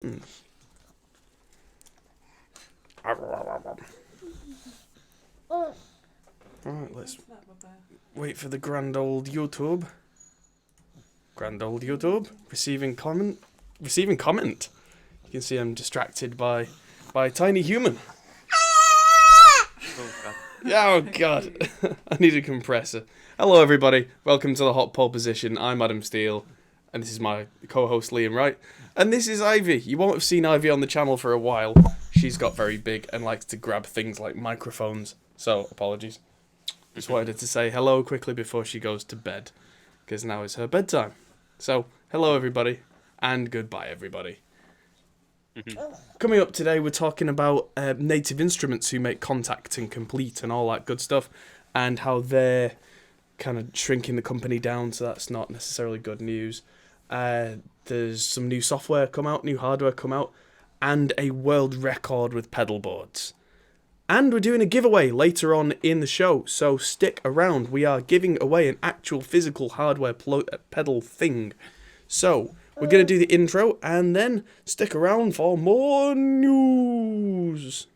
Mm. Alright, let's wait for the grand old YouTube. Grand old YouTube. Receiving comment. Receiving comment. You can see I'm distracted by a tiny human. Oh god. Yeah, oh god. I need a compressor. Hello everybody. Welcome to the Hot Pole Position. I'm Adam Steele. And this is my co-host Liam Wright. And this is Ivy. You won't have seen Ivy on the channel for a while. She's got very big and likes to grab things like microphones. So, apologies. Just wanted to say hello quickly before she goes to bed. Because now is her bedtime. So, hello everybody. And goodbye everybody. Coming up today, we're talking about Native Instruments who make Contact and Complete and all that good stuff. And how they're kind of shrinking the company down, so that's not necessarily good news. There's some new software come out, new hardware come out, and a world record with pedal boards. And we're doing a giveaway later on in the show, so stick around. We are giving away an actual physical hardware pedal thing. So, we're going to do the intro, and then stick around for more news.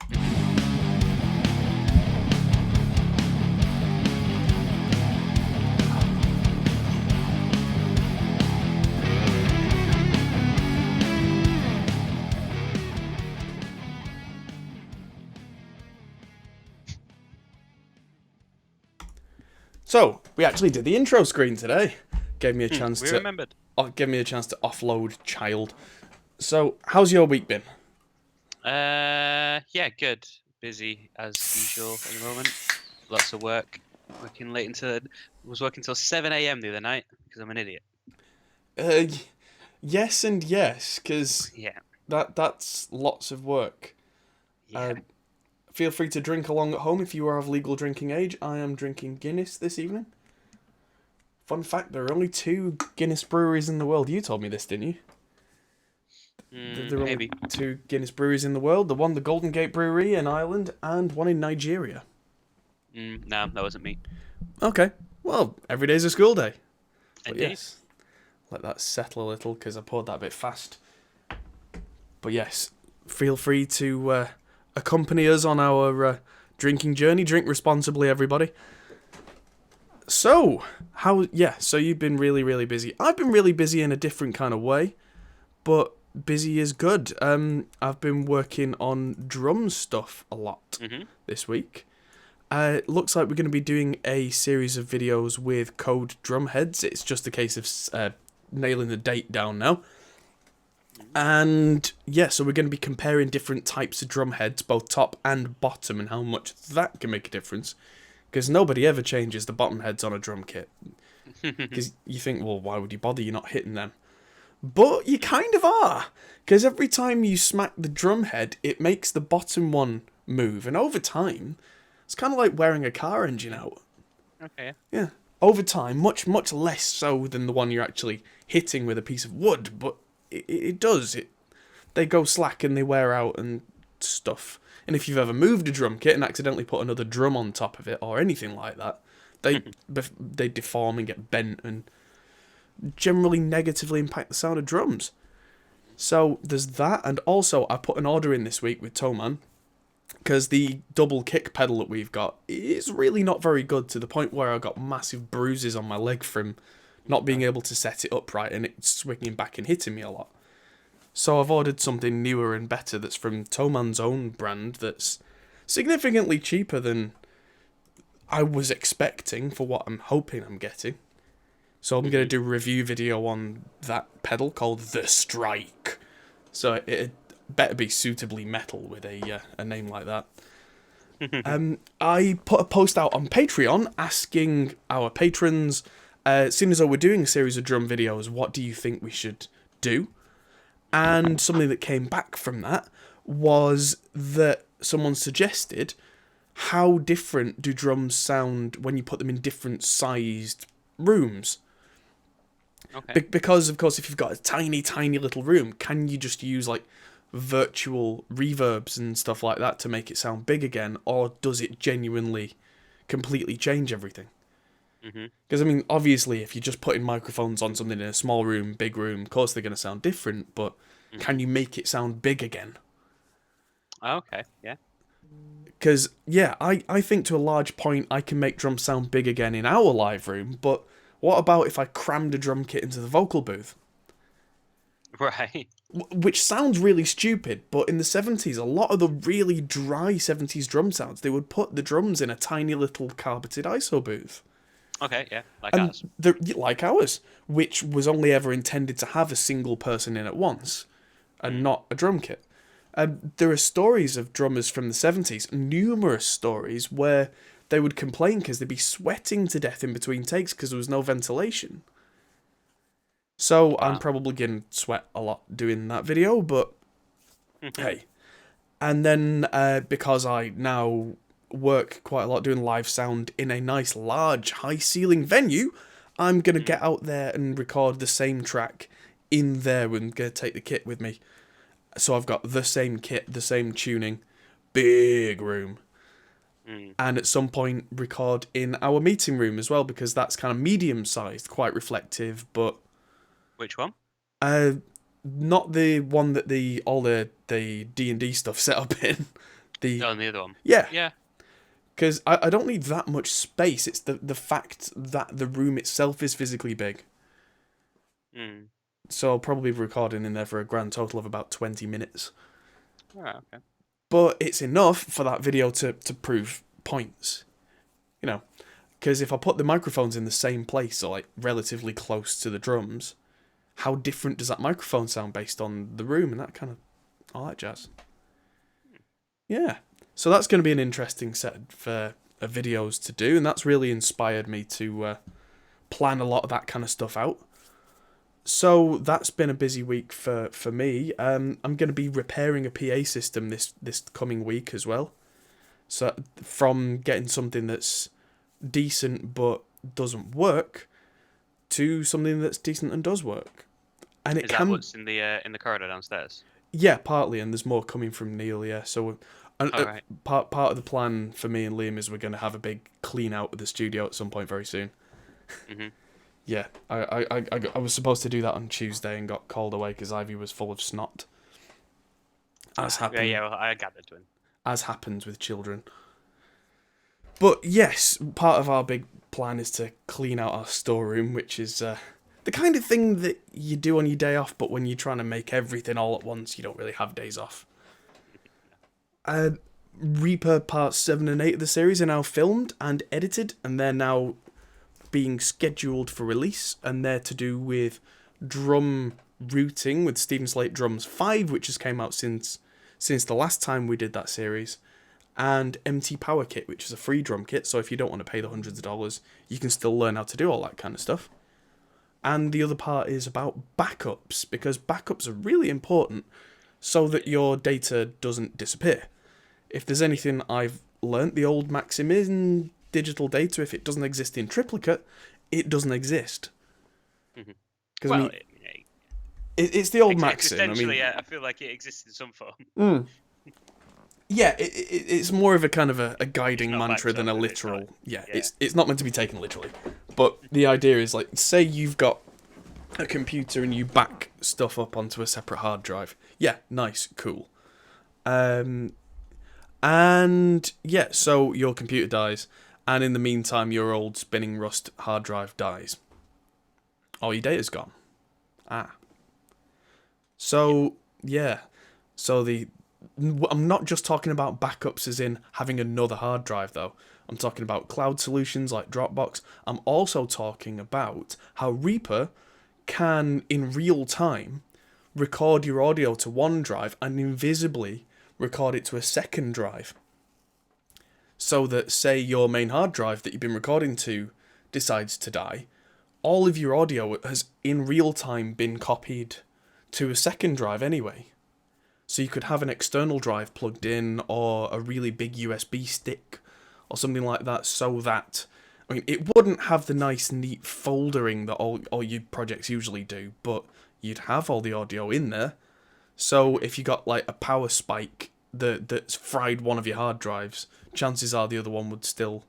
So, we actually did the intro screen today. Gave me a chance We to remembered. give me a chance to offload child. So, how's your week been? Yeah, good. Busy as usual at the moment. Lots of work. Was working till 7 a.m. the other night because I'm an idiot. Yes and yes, because Yeah. that's lots of work. Yeah. Feel free to drink along at home if you are of legal drinking age. I am drinking Guinness this evening. Fun fact, there are only 2 Guinness breweries in the world. You told me this, didn't you? There are Maybe. only 2 Guinness breweries in the world. The one, the Golden Gate Brewery in Ireland, and one in Nigeria. No, that wasn't me. Okay, well, every day's a school day. But Indeed. yes, let that settle a little because I poured that a bit fast. But yes, feel free to accompany us on our drinking journey. Drink responsibly, everybody. So, so you've been really, really busy. I've been really busy in a different kind of way, but busy is good. I've been working on drum stuff a lot this week. It looks like we're going to be doing a series of videos with code drum heads. It's just a case of nailing the date down now. And yeah, so we're going to be comparing different types of drum heads, both top and bottom, and how much that can make a difference. Because nobody ever changes the bottom heads on a drum kit. Because you think, well, why would you bother? You're not hitting them. But you kind of are. Because every time you smack the drum head, it makes the bottom one move. And over time, it's kind of like wearing a car engine out. Okay. Yeah. Over time, much, much less so than the one you're actually hitting with a piece of wood. But it does. They go slack and they wear out and stuff. And if you've ever moved a drum kit and accidentally put another drum on top of it or anything like that, they deform and get bent and generally negatively impact the sound of drums. So there's that, and also I put an order in this week with Toman because the double kick pedal that we've got is really not very good, to the point where I got massive bruises on my leg from not being able to set it up right and it swinging back and hitting me a lot. So I've ordered something newer and better that's from Toman's own brand that's significantly cheaper than I was expecting for what I'm hoping I'm getting. So I'm going to do a review video on that pedal called The Strike. So it better be suitably metal with a name like that. I put a post out on Patreon asking our patrons, seeing as though we're doing a series of drum videos, what do you think we should do? And something that came back from that was that someone suggested, how different do drums sound when you put them in different sized rooms? Okay. Because, of course, if you've got a tiny, tiny little room, can you just use, like, virtual reverbs and stuff like that to make it sound big again? Or does it genuinely completely change everything? Because, I mean, obviously, if you're just putting microphones on something in a small room, big room, of course they're going to sound different, but can you make it sound big again? Oh, okay, yeah. Because, yeah, I think to a large point I can make drums sound big again in our live room, but what about if I crammed a drum kit into the vocal booth? Right. Which sounds really stupid, but in the 70s, a lot of the really dry 70s drum sounds, they would put the drums in a tiny little carpeted ISO booth. Okay, yeah, like And ours. like ours, which was only ever intended to have a single person in at once, and not a drum kit. And there are stories of drummers from the 70s, numerous stories, where they would complain because they'd be sweating to death in between takes because there was no ventilation. So I'm Wow. probably going to sweat a lot doing that video, but hey. And then because I now work quite a lot doing live sound in a nice, large, high-ceiling venue, I'm going to get out there and record the same track in there and going to take the kit with me. So I've got the same kit, the same tuning, big room. And at some point record in our meeting room as well, because that's kind of medium-sized, quite reflective, but... Which one? Not the one that all the D&D stuff set up in. Oh, the other one. Yeah. Yeah. Because I don't need that much space. It's the fact that the room itself is physically big. So I'll probably be recording in there for a grand total of about 20 minutes. Alright, okay. But it's enough for that video to prove points. You know, because if I put the microphones in the same place, or like relatively close to the drums, how different does that microphone sound based on the room and that kind of all that jazz? Yeah. So that's going to be an interesting set of videos to do, and that's really inspired me to plan a lot of that kind of stuff out. So that's been a busy week for me. I'm going to be repairing a PA system this coming week as well. So from getting something that's decent but doesn't work to something that's decent and does work. And it Is that what's in the corridor downstairs? Yeah, partly, and there's more coming from Neil. Yeah, so Right. part of the plan for me and Liam is we're going to have a big clean out of the studio at some point very soon. Yeah, I was supposed to do that on Tuesday and got called away because Ivy was full of snot. As happened. Yeah, well, I gathered to him. As happens with children. But yes, part of our big plan is to clean out our storeroom, which is the kind of thing that you do on your day off, but when you're trying to make everything all at once, you don't really have days off. Reaper parts 7 and 8 of the series are now filmed and edited, and they're now being scheduled for release, and they're to do with drum routing with Stephen Slate Drums 5, which has came out since the last time we did that series, and MT Power Kit, which is a free drum kit, so if you don't want to pay the hundreds of dollars, you can still learn how to do all that kind of stuff. And the other part is about backups, because backups are really important so that your data doesn't disappear. If there's anything I've learnt, the old maxim in digital data, if it doesn't exist in triplicate, it doesn't exist. Well, I mean, it's the old maxim. Essentially, I feel like it exists in some form. Yeah, it's more of a kind of a guiding not mantra than a literal, literal. Yeah. It's not meant to be taken literally. But the idea is, like, say you've got a computer and you back stuff up onto a separate hard drive. Yeah, nice, cool. And yeah, so your computer dies, and in the meantime, your old spinning rust hard drive dies. All your data's gone. So yeah, so I'm not just talking about backups as in having another hard drive though. I'm talking about cloud solutions like Dropbox. I'm also talking about how Reaper can, in real time, record your audio to one drive and invisibly record it to a second drive. So that, say, your main hard drive that you've been recording to decides to die, all of your audio has, in real time, been copied to a second drive anyway. So you could have an external drive plugged in, or a really big USB stick, or something like that, so that... I mean, it wouldn't have the nice, neat foldering that all your projects usually do, but you'd have all the audio in there. So if you got, like, a power spike that's fried one of your hard drives, chances are the other one would still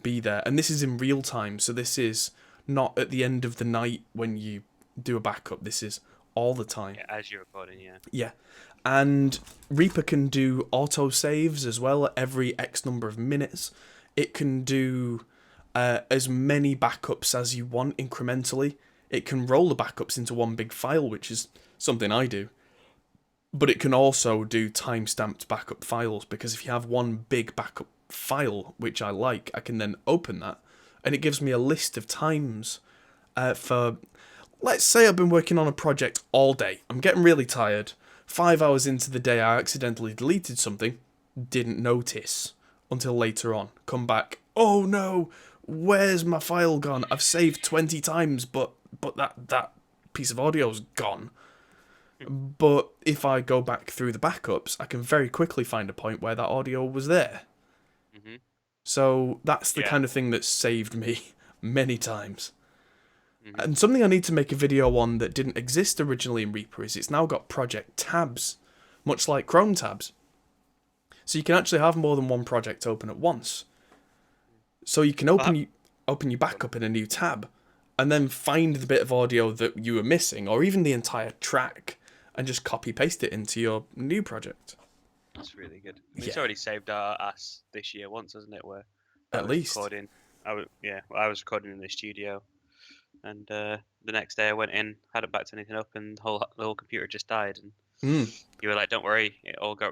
be there. And this is in real time, so this is not at the end of the night when you do a backup. This is all the time. Yeah, as you're recording, yeah. Yeah. And Reaper can do autosaves as well every X number of minutes. It can do as many backups as you want incrementally. It can roll the backups into one big file, which is something I do. But it can also do time-stamped backup files, because if you have one big backup file, which I like, I can then open that, and it gives me a list of times for... Let's say I've been working on a project all day. I'm getting really tired. 5 hours into the day, I accidentally deleted something. Didn't notice until later on. Come back. Oh no! Where's my file gone? I've saved 20 times, but that piece of audio's gone. But if I go back through the backups, I can very quickly find a point where that audio was there. Mm-hmm. So that's the kind of thing that saved me many times. Mm-hmm. And something I need to make a video on that didn't exist originally in Reaper is it's now got project tabs, much like Chrome tabs. So you can actually have more than one project open at once. So you can open your backup in a new tab, and then find the bit of audio that you were missing, or even the entire track, and just copy paste it into your new project. That's really good. I mean, it's already saved our ass this year once, hasn't it? Where At least. recording. I was recording in the studio, and the next day I went in, hadn't backed anything up, and the whole computer just died. And you were like, "Don't worry, it all got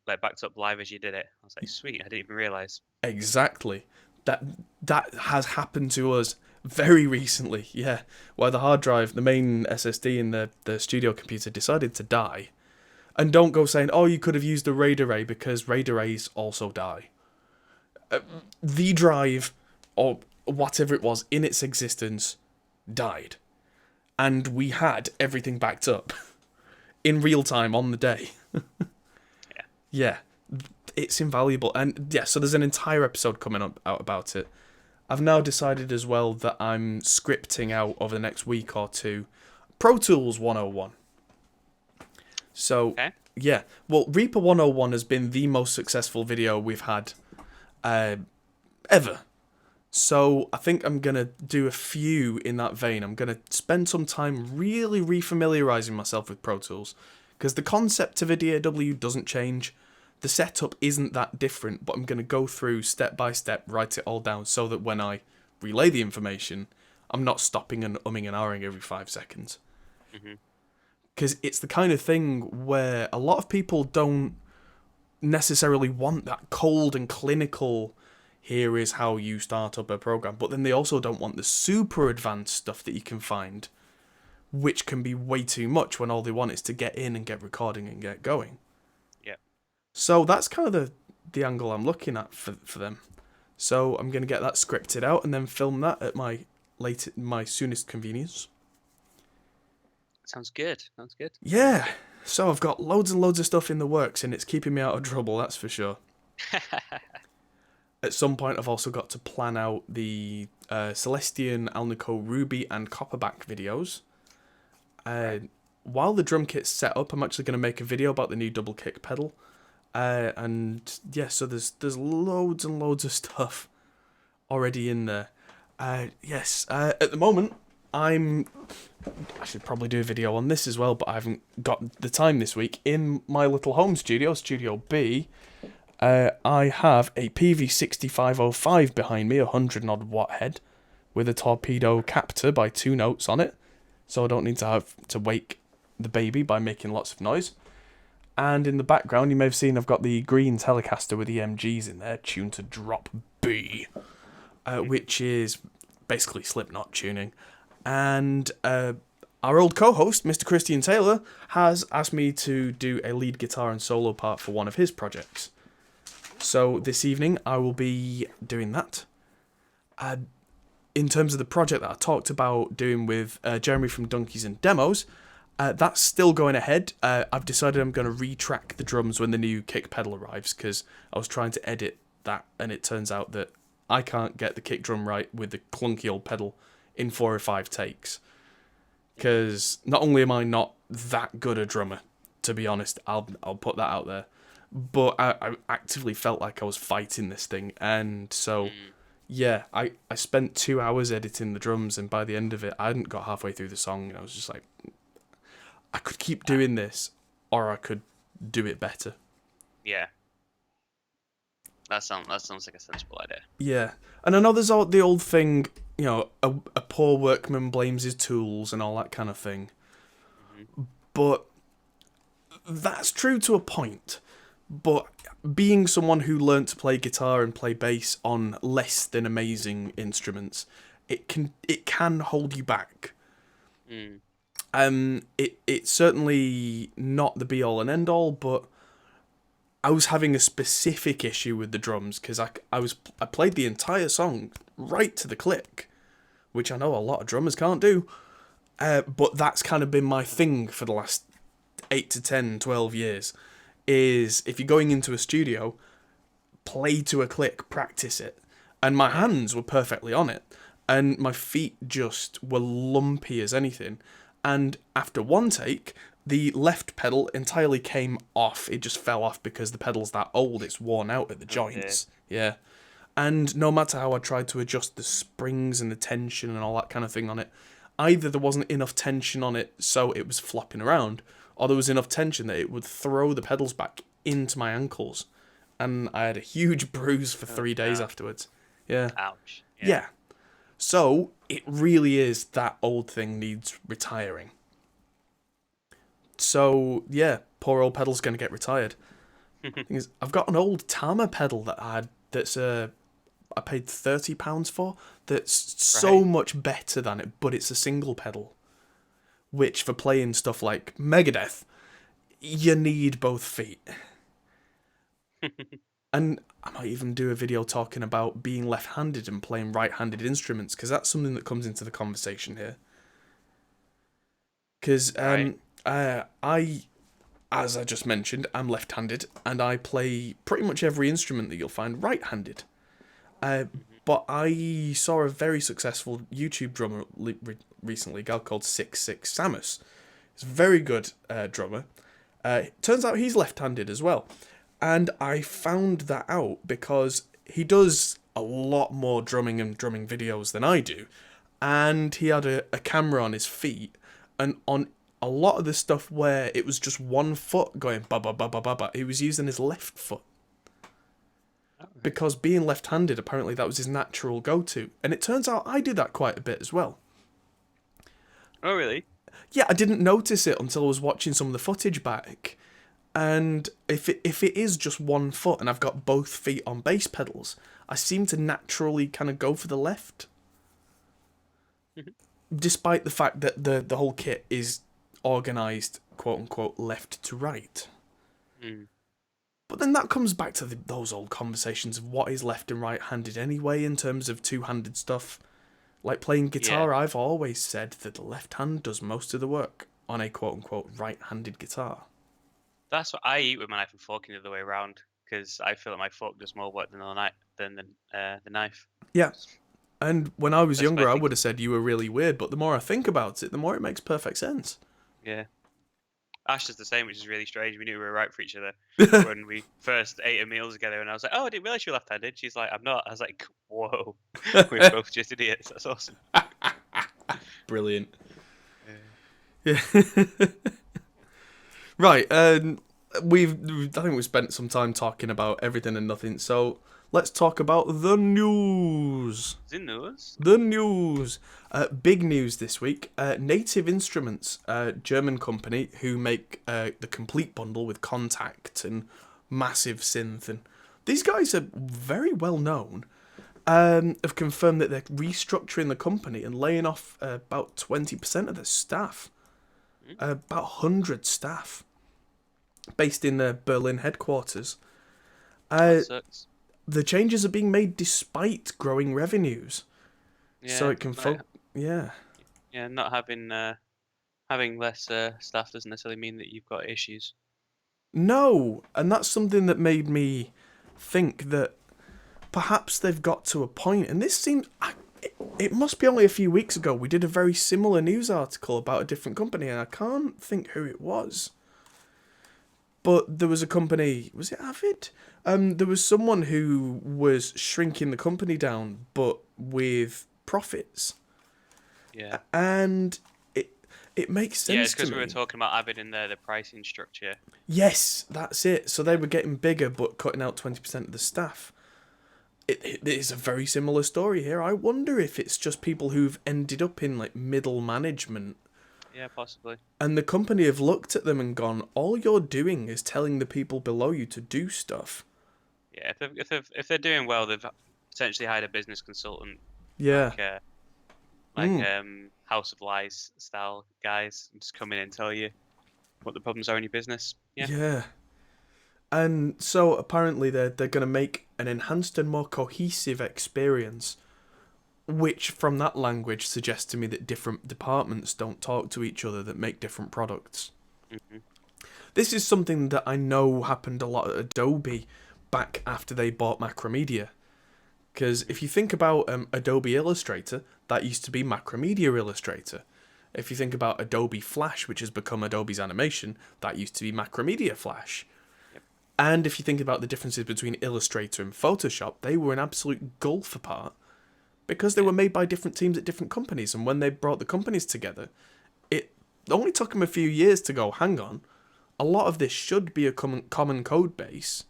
backed up live as you did it." I was like, "Sweet, I didn't even realize." Exactly. That has happened to us very recently, yeah, where the hard drive, the main SSD in the studio computer decided to die. And don't go saying, oh, you could have used a RAID array, because RAID arrays also die. The drive, or whatever it was in its existence, died. And we had everything backed up in real time on the day. Yeah, it's invaluable. And yeah, so there's an entire episode coming out about it. I've now decided as well that I'm scripting out over the next week or two Pro Tools 101. So, yeah. Well, Reaper 101 has been the most successful video we've had ever. So, I think I'm going to do a few in that vein. I'm going to spend some time really refamiliarising myself with Pro Tools, because the concept of a DAW doesn't change. The setup isn't that different, but I'm going to go through step by step, write it all down, so that when I relay the information, I'm not stopping and umming and ahhing every 5 seconds. Because it's the kind of thing where a lot of people don't necessarily want that cold and clinical, here is how you start up a program, but then they also don't want the super advanced stuff that you can find, which can be way too much when all they want is to get in and get recording and get going. So that's kind of the angle I'm looking at for them. So I'm going to get that scripted out and then film that at my soonest convenience. Sounds good. Yeah. So I've got loads and loads of stuff in the works, and it's keeping me out of trouble, that's for sure. At some point, I've also got to plan out the Celestian, Alnico, Ruby, and Copperback videos. While the drum kit's set up, I'm actually going to make a video about the new double kick pedal. And yeah, so there's loads and loads of stuff already in there. Yes, at the moment, I should probably do a video on this as well, but I haven't got the time this week. In my little home studio, Studio B, I have a PV6505 behind me, 100 odd watt head, with a torpedo captor by Two Notes on it, so I don't need to have to wake the baby by making lots of noise. And in the background, you may have seen I've got the green Telecaster with EMGs in there, tuned to drop B, which is basically Slipknot tuning. And our old co-host, Mr. Christian Taylor, has asked me to do a lead guitar and solo part for one of his projects. So this evening, I will be doing that. In terms of the project that I talked about doing with Jeremy from Donkeys and Demos, that's still going ahead. I've decided I'm going to retrack the drums when the new kick pedal arrives, because I was trying to edit that, and it turns out that I can't get the kick drum right with the clunky old pedal in 4 or 5 takes. Because not only am I not that good a drummer, to be honest, I'll put that out there, but I actively felt like I was fighting this thing, and so yeah, I spent 2 hours editing the drums, and by the end of it, I hadn't got halfway through the song, and I was just like, I could keep doing this, or I could do it better. Yeah. That sounds like a sensible idea. Yeah, and I know there's the old thing, a poor workman blames his tools and all that kind of thing. Mm-hmm. But that's true to a point. But being someone who learnt to play guitar and play bass on less than amazing instruments, it can hold you back. Mm. It's certainly not the be all and end all, but I was having a specific issue with the drums because I played the entire song right to the click, which I know a lot of drummers can't do. But that's kind of been my thing for the last 8 to 10, 12 years, is if you're going into a studio, play to a click, practice it. And my hands were perfectly on it, and my feet just were lumpy as anything. And after one take, the left pedal entirely came off. It just fell off because the pedal's that old, it's worn out at the joints. Yeah. And no matter how I tried to adjust the springs and the tension and all that kind of thing on it, either there wasn't enough tension on it so it was flopping around, or there was enough tension that it would throw the pedals back into my ankles. And I had a huge bruise for 3 days afterwards. Yeah. Ouch. Yeah. So, it really is that old thing needs retiring. So, yeah, poor old pedal's going to get retired. Thing is, I've got an old Tama pedal that I had that's I paid £30 for, that's so much better than it, but it's a single pedal. Which, for playing stuff like Megadeth, you need both feet. And I might even do a video talking about being left-handed and playing right-handed instruments, because that's something that comes into the conversation here. Because I, as I just mentioned, I'm left-handed, and I play pretty much every instrument that you'll find right-handed. But I saw a very successful YouTube drummer recently, a guy called 66 Samus. He's a very good drummer. Turns out he's left-handed as well. And I found that out because he does a lot more drumming and drumming videos than I do. And he had a camera on his feet, and on a lot of the stuff where it was just one foot going ba ba ba ba ba ba, he was using his left foot. Because being left-handed, apparently that was his natural go-to. And it turns out I do that quite a bit as well. Oh, really? Yeah, I didn't notice it until I was watching some of the footage back. And if it is just one foot and I've got both feet on bass pedals, I seem to naturally kind of go for the left. Despite the fact that the whole kit is organised, quote-unquote, left to right. Mm. But then that comes back to those old conversations of what is left and right-handed anyway in terms of two-handed stuff. Like playing guitar, I've always said that the left hand does most of the work on a quote-unquote right-handed guitar. That's what I eat with my knife and fork the other way around, because I feel like my fork does more work than the knife. Yeah. And when I was younger, I would have said you were really weird, but the more I think about it, the more it makes perfect sense. Yeah. Ash is the same, which is really strange. We knew we were right for each other when we first ate a meal together, and I was like, "Oh, I didn't realize you were left-handed." She's like, "I'm not." I was like, "Whoa, we're both just idiots." That's awesome. Brilliant. Yeah. Right. I think we've spent some time talking about everything and nothing. So let's talk about the news. The news. The news. Big news this week. Native Instruments, German company who make the complete bundle with Contact and massive synth, and these guys are very well known. Have confirmed that they're restructuring the company and laying off about 20% of their staff. About 100 staff. Based in their Berlin headquarters. Sucks. The changes are being made despite growing revenues. Yeah, so it can Yeah, not having less staff doesn't necessarily mean that you've got issues. No, and that's something that made me think that perhaps they've got to a point, and this seems... It must be only a few weeks ago we did a very similar news article about a different company, and I can't think who it was. But there was a company, was it Avid? There was someone who was shrinking the company down, but with profits. Yeah. And It makes Yeah, sense it's to because we were me. talking about having in there the pricing structure. Yes, that's it. So they were getting bigger, but cutting out 20% of the staff. It is a very similar story here. I wonder if it's just people who've ended up in like middle management, Yeah, possibly. and the company have looked at them and gone, "All you're doing is telling the people below you to do stuff." Yeah, if they're doing well, they've potentially hired a business consultant Yeah. like uh, like Mm. House of Lies style guys, and just come in and tell you what the problems are in your business. Yeah. Yeah. And so apparently they're going to make an enhanced and more cohesive experience, which from that language suggests to me that different departments don't talk to each other that make different products. Hmm. This is something that I know happened a lot at Adobe back after they bought Macromedia. Because if you think about Adobe Illustrator, that used to be Macromedia Illustrator. If you think about Adobe Flash, which has become Adobe's animation, that used to be Macromedia Flash. Yep. And if you think about the differences between Illustrator and Photoshop, they were an absolute gulf apart because they Yeah. were made by different teams at different companies. And when they brought the companies together, it only took them a few years to go, hang on, a lot of this should be a common code base.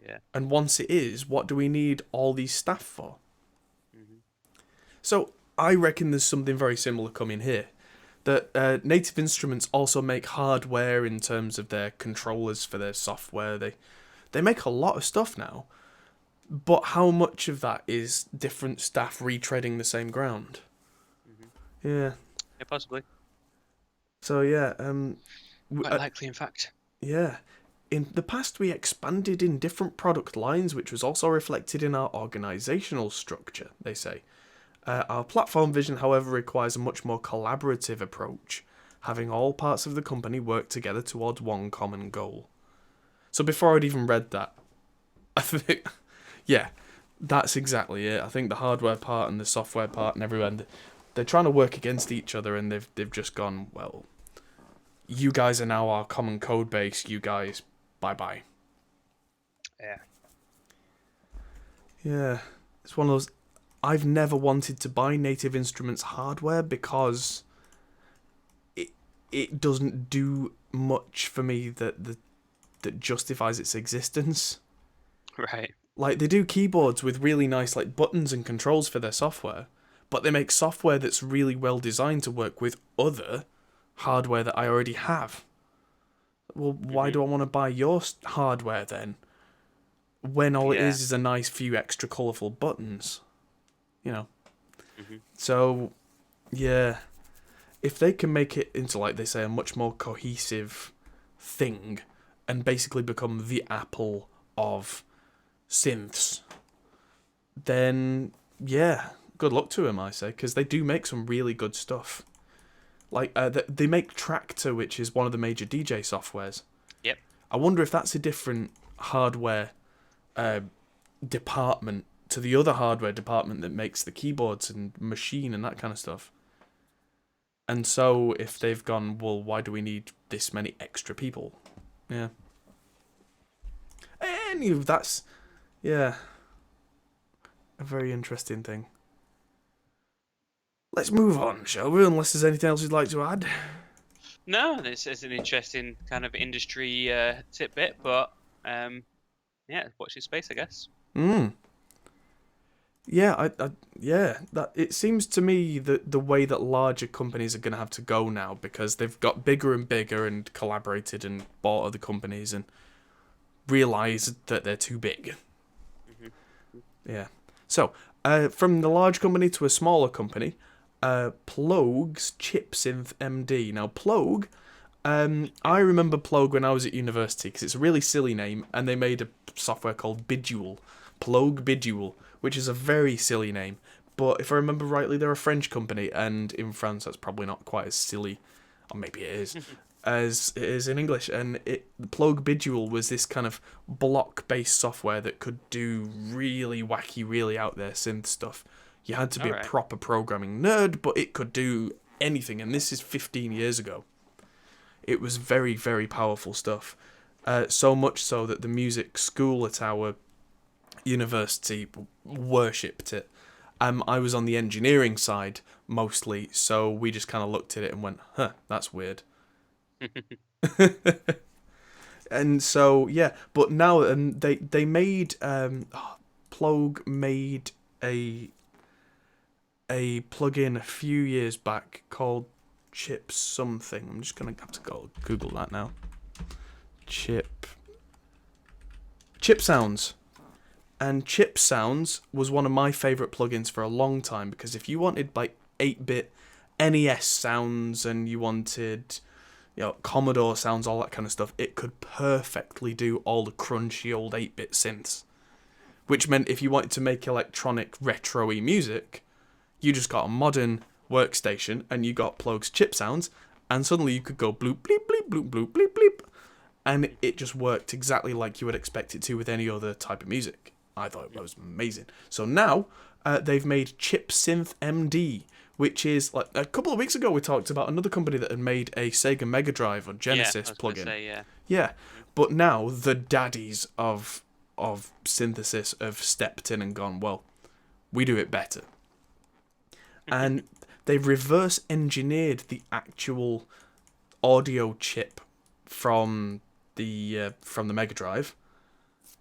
Yeah. And once it is, what do we need all these staff for? Hmm. So I reckon there's something very similar coming here. That Native Instruments also make hardware in terms of their controllers for their software. They make a lot of stuff now, but how much of that is different staff retreading the same ground? Hmm. Yeah. Yeah, possibly. So yeah, Quite likely, in fact. yeah. In the past, we expanded in different product lines, which was also reflected in our organisational structure, they say. Our platform vision, however, requires a much more collaborative approach, having all parts of the company work together towards one common goal. So before I'd even read that, I think, yeah, that's exactly it. I think the hardware part and the software part and everyone, they're trying to work against each other, and they've just gone, well, you guys are now our common code base. You guys, bye bye. Yeah. Yeah, it's one of those. I've never wanted to buy Native Instruments hardware because it doesn't do much for me that justifies its existence. Right. Like they do keyboards with really nice like buttons and controls for their software, but they make software that's really well designed to work with other hardware that I already have. Well, why Hmm. do I want to buy your hardware then? When all it Yeah. is a nice few extra colourful buttons, you know. Hmm. So, yeah, if they can make it into, like they say, a much more cohesive thing and basically become the Apple of synths, then yeah, good luck to them, I say, because they do make some really good stuff. Like, they make Tractor, which is one of the major DJ softwares. Yep. I wonder if that's a different hardware uh, department to the other hardware department that makes the keyboards and machine and that kind of stuff. And so if they've gone, well, why do we need this many extra people? Yeah. And that's, yeah, a very interesting thing. Let's move on, shall we? Unless there's anything else you'd like to add. No, this is an interesting kind of industry tidbit, but yeah, watch this space, I guess. Hmm. Yeah, yeah. That it seems to me that the way that larger companies are going to have to go now because they've got bigger and bigger and collaborated and bought other companies and realised that they're too big. Hmm. Yeah. So, from the large company to a smaller company, Plogue's Chip Synth MD. Now, Plogue, I remember Plogue when I was at university because it's a really silly name, and they made a software called Bidule, Plogue Bidule, which is a very silly name. But if I remember rightly, they're a French company, and in France, that's probably not quite as silly, or maybe it is, as it is in English. And the Plogue Bidule was this kind of block-based software that could do really wacky, really out there synth stuff. You had to be All a right. proper programming nerd, but it could do anything, and this is 15 years ago. It was very, very powerful stuff. So much so that the music school at our university worshipped it. I was on the engineering side mostly, so we just kind of looked at it and went, huh, that's weird. And so, yeah, but now they made, Plogue made a plugin a few years back called Chip something. I'm just going to have to go Google that now. Chip Sounds. And Chip Sounds was one of my favourite plugins for a long time, because if you wanted like 8-bit NES sounds and you wanted, you know, Commodore sounds, all that kind of stuff, it could perfectly do all the crunchy old 8-bit synths. Which meant if you wanted to make electronic retro-y music, you just got a modern workstation and you got Plogue's Chip Sounds, and suddenly you could go bloop bleep bleep bloop bloop bleep bleep, and it just worked exactly like you would expect it to with any other type of music. I thought it was amazing. So now they've made Chip Synth MD, which is like a couple of weeks ago we talked about another company that had made a Sega Mega Drive or Genesis plugin. Yeah, but now the daddies of synthesis have stepped in and gone, well, we do it better. And they've reverse engineered the actual audio chip from the Mega Drive,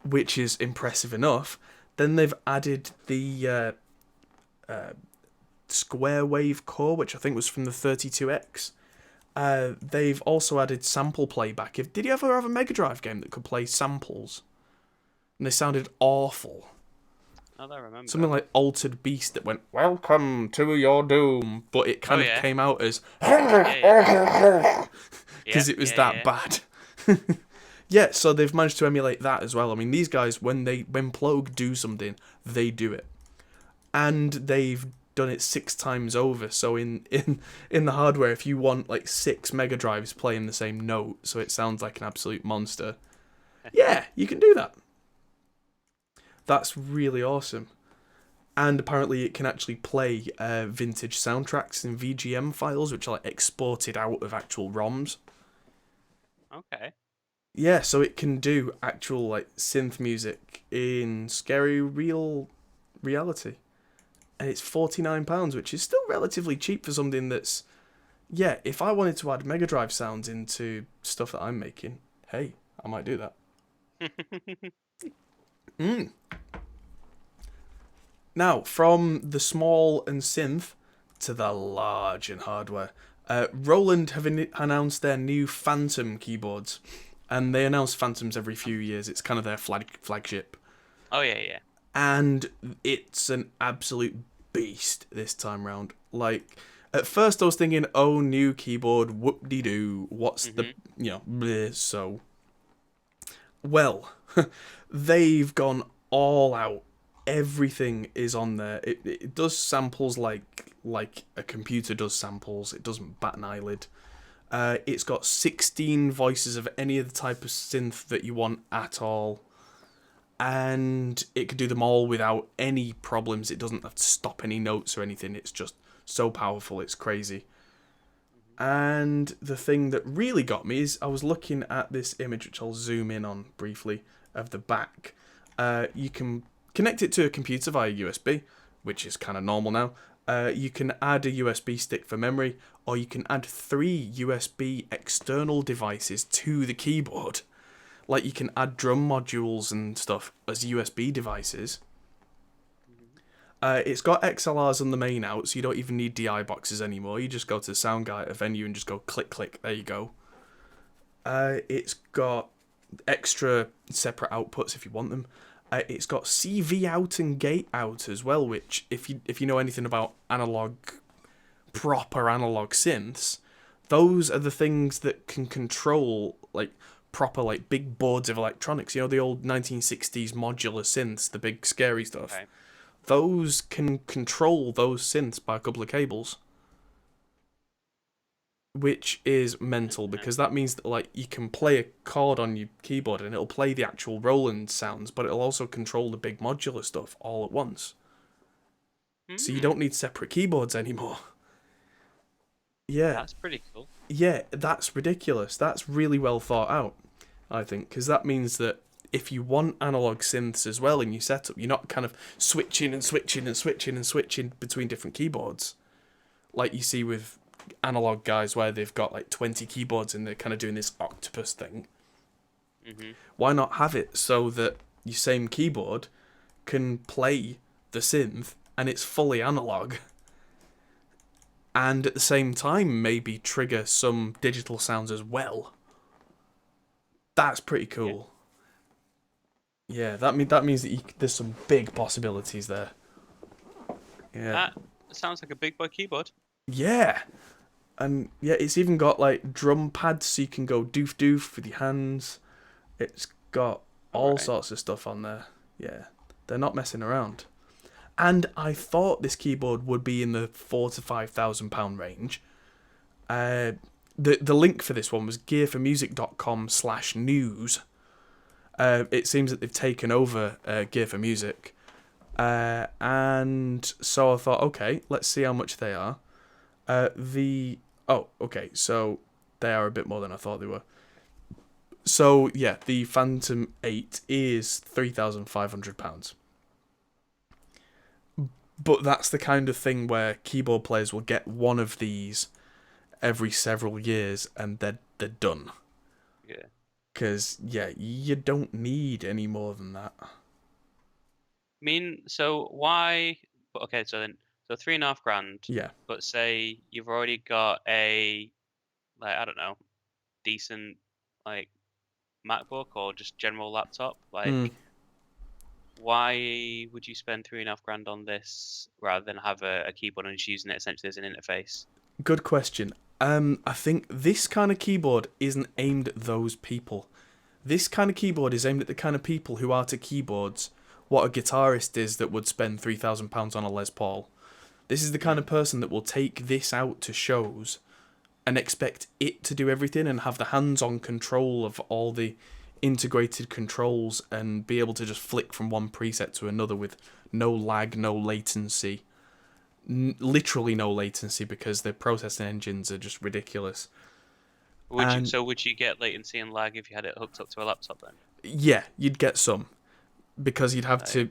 which is impressive enough. Then they've added the square wave core, which I think was from the 32X. They've also added sample playback. Did you ever have a Mega Drive game that could play samples? And they sounded awful. Oh, I remember. Something like Altered Beast that went, welcome to your doom, but it kind of came out as because it was that bad. Yeah, so they've managed to emulate that as well. I mean, these guys, when Plogue do something, they do it. And they've done it 6 times over. So in the hardware, if you want like 6 Mega Drives playing the same note, so it sounds like an absolute monster, yeah, you can do that. That's really awesome. And apparently it can actually play vintage soundtracks in VGM files, which are like exported out of actual ROMs. Okay. Yeah, so it can do actual like synth music in scary reality. And it's £49, which is still relatively cheap for something that's... Yeah, if I wanted to add Mega Drive sounds into stuff that I'm making, hey, I might do that. Now, from the small and synth to the large and hardware, Roland have announced their new Phantom keyboards. And they announce Phantoms every few years. It's kind of their flagship. Oh, yeah. And it's an absolute beast this time round. Like, at first I was thinking, oh, new keyboard, whoop-de-doo, what's the, bleh, so... Well, they've gone all out. Everything is on there. It does samples like a computer does samples. It doesn't bat an eyelid. It's got 16 voices of any other type of synth that you want at all. And it can do them all without any problems. It doesn't have to stop any notes or anything. It's just so powerful. It's crazy. And the thing that really got me is I was looking at this image, which I'll zoom in on briefly, of the back. You can connect it to a computer via USB, which is kind of normal now. You can add a USB stick for memory, or you can add 3 USB external devices to the keyboard. Like you can add drum modules and stuff as USB devices. It's got XLRs on the main out, so you don't even need DI boxes anymore. You just go to the sound guy at a venue and just go click, click, there you go. It's got extra separate outputs if you want them. It's got CV out and gate out as well, which if you know anything about proper analog synths, those are the things that can control like proper like big boards of electronics. You know, the old 1960s modular synths, the big scary stuff. Okay. Those can control those synths by a couple of cables, which is mental because that means that like you can play a chord on your keyboard and it'll play the actual Roland sounds, but it'll also control the big modular stuff all at once. So you don't need separate keyboards anymore. Yeah. That's pretty cool. Yeah, that's ridiculous. That's really well thought out, I think, because that means that if you want analog synths as well in your setup, you're not kind of switching and switching and switching and switching between different keyboards, like you see with analog guys where they've got like 20 keyboards and they're kind of doing this octopus thing. Mm-hmm. Why not have it so that your same keyboard can play the synth and it's fully analog, and at the same time maybe trigger some digital sounds as well? That's pretty cool. Yeah, that means that there's some big possibilities there. Yeah. That sounds like a big boy keyboard. Yeah. And yeah, it's even got like drum pads so you can go doof doof with your hands. It's got all sorts of stuff on there. Yeah. They're not messing around. And I thought this keyboard would be in the £4,000 to £5,000 range. The link for this one was gearformusic.com/news. It seems that they've taken over Gear for Music. And so I thought, okay, let's see how much they are. So they are a bit more than I thought they were. So yeah, the Phantom 8 is £3,500. But that's the kind of thing where keyboard players will get one of these every several years and they're done. Yeah. Because, yeah, you don't need any more than that. I mean, so why? Okay, so £3,500. Yeah. But say you've already got a, like, I don't know, decent like MacBook or just general laptop. Like, why would you spend £3,500 on this rather than have a keyboard and just using it essentially as an interface? Good question. I think this kind of keyboard isn't aimed at those people. This kind of keyboard is aimed at the kind of people who are to keyboards what a guitarist is that would spend £3,000 on a Les Paul. This is the kind of person that will take this out to shows and expect it to do everything and have the hands-on control of all the integrated controls and be able to just flick from one preset to another with no lag, no latency. Literally no latency, because their processing engines are just ridiculous. Would you get latency and lag if you had it hooked up to a laptop then? Yeah, you'd get some, because you'd have to